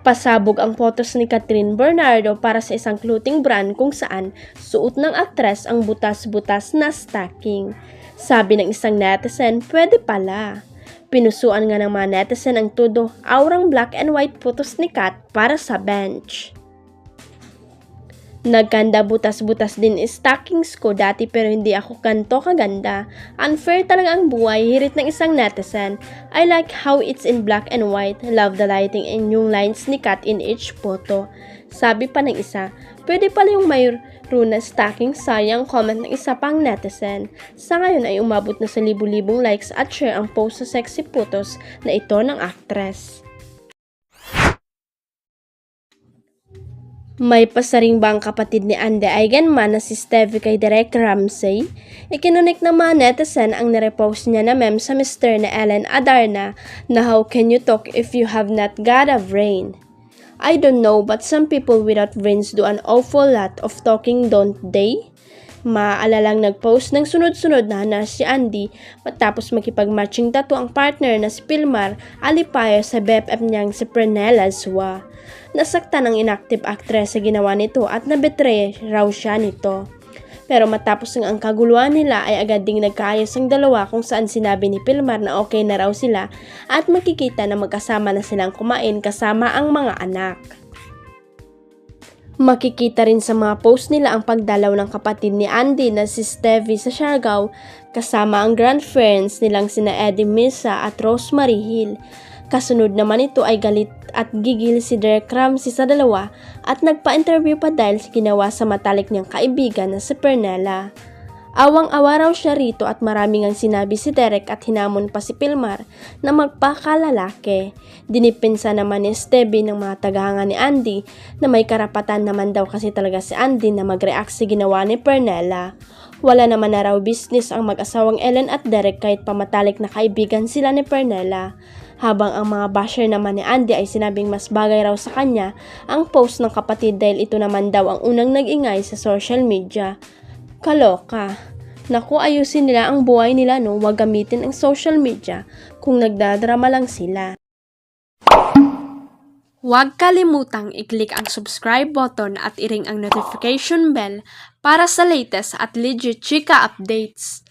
Pasabog ang photos ni Catherine Bernardo para sa isang clothing brand kung saan suot ng aktres ang butas-butas na stocking. Sabi ng isang netizen, pwede pala. Pinusuan nga ng mga netizen ang todo aurang black and white photos ni Kat para sa bench. Nagkanda butas-butas din stockings ko dati pero hindi ako ganto kaganda. Unfair talaga ang buhay, hirit ng isang netizen. I like how it's in black and white. Love the lighting and yung lines ni Kat in each photo. Sabi pa ng isa, pwede pala yung mayroon na stocking, sayang comment ng isa pang netizen. Sa ngayon ay umabot na sa libu-libong likes at share ang post sa sexy photos na ito ng actress. May pasaring ba ang kapatid ni Andy Eigenman na si Stevie kay Derek Ramsey? Ikinunik ng mga netizen ang nirepost niya na meme sa Mr. na Ellen Adarna na how can you talk if you have not got a brain? I don't know but some people without brains do an awful lot of talking, don't they? Maalalang nagpost ng sunod-sunod na si Andy matapos makipag-matching tattoo ang partner na si Pilmar Alipayo sa BFF niyang si Pernella Zua. Nasaktan ang inactive actress sa ginawa nito at nabetray raw siya nito. Pero matapos ang kaguluhan nila ay agad ding nagkaayos ang dalawa kung saan sinabi ni Pilmar na okay na raw sila at makikita na magkasama na silang kumain kasama ang mga anak. Makikita rin sa mga post nila ang pagdalaw ng kapatid ni Andy na si Stevie sa Siargao kasama ang grandparents nilang sina Eddie Misa at Rosemary Hill. Kasunod naman ito ay galit at gigil si Derek Ramsey sa dalawa at nagpa-interview pa dahil sa ginawa sa matalik niyang kaibigan na si Pernella. Awang-awa raw siya rito at maraming ang sinabi si Derek at hinamon pa si Pilmar na magpakalalaki. Dinipinsa naman ni Stevie ng mga tagahanga ni Andy na may karapatan naman daw kasi talaga si Andy na mag-react sa ginawa ni Pernella. Wala naman na raw business ang mag-asawang Ellen at Derek kahit pamatalik na kaibigan sila ni Pernella. Habang ang mga basher naman ni Andy ay sinabing mas bagay raw sa kanya ang post ng kapatid dahil ito naman daw ang unang nag-ingay sa social media. Kaloka. Naku, ayusin nila ang buhay nila no, wag gamitin ang social media kung nagdadrama lang sila. Huwag kalimutang i-click ang subscribe button at i-ring ang notification bell para sa latest at legit chika updates.